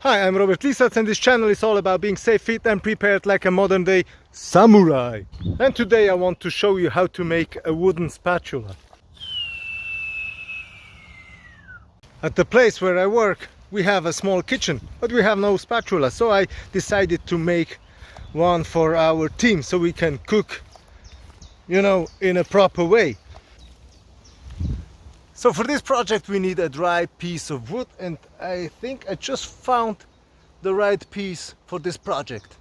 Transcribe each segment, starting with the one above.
Hi, I'm Robert Lisatz and this channel is all about being safe, fit and prepared like a modern day samurai. And today I want to show you how to make a wooden spatula. At the place where I work we have a small kitchen, but we have no spatula, so I decided to make one for our team so we can cook, in a proper way. So for this project we need a dry piece of wood, and I think I just found the right piece for this project.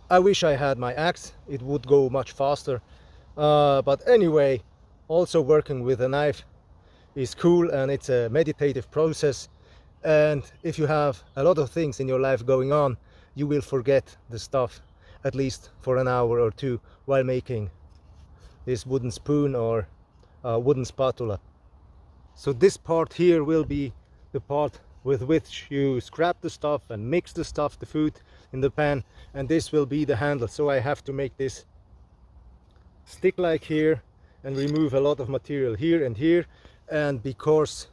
I wish I had my axe, it would go much faster, but anyway, also working with a knife is cool and it's a meditative process, and if you have a lot of things in your life going on, you will forget the stuff at least for an hour or two while making this wooden spoon or wooden spatula. So this part here will be the part with which you scrap the stuff and mix the stuff, the food in the pan, and this will be the handle. So I have to make this stick like here and remove a lot of material here and here, and because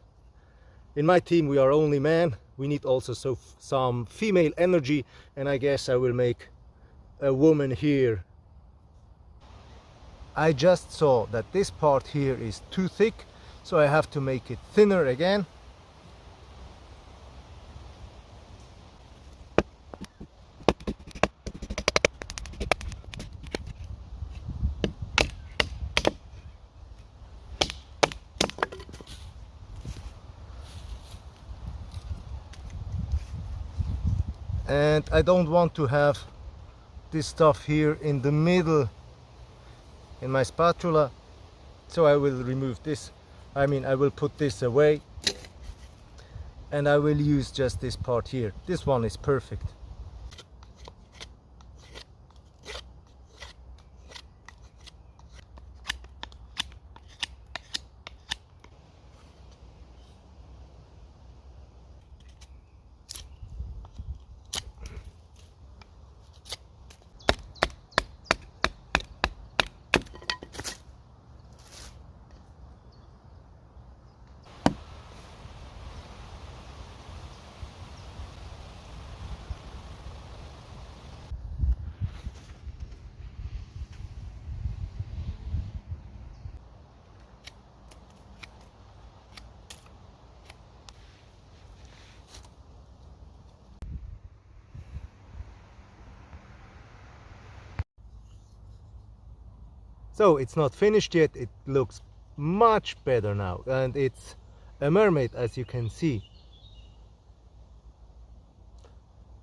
in my team we are only men, we need also some female energy, and I guess I will make a woman here. I just saw that this part here is too thick, so I have to make it thinner again. And I don't want to have this stuff here in the middle in my spatula, so I will remove this. I will put this away and I will use just this part here. This one is perfect. So it's not finished yet, it looks much better now, and it's a mermaid, as you can see.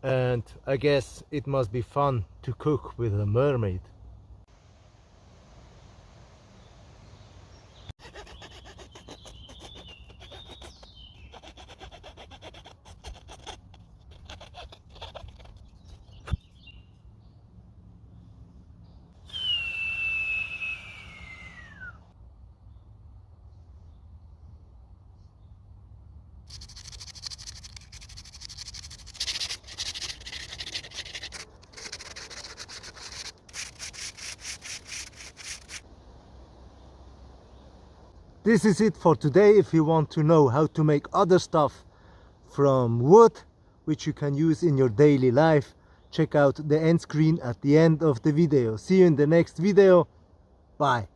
And I guess it must be fun to cook with a mermaid. This is it for today. If you want to know how to make other stuff from wood, which you can use in your daily life, check out the end screen at the end of the video. See you in the next video. Bye.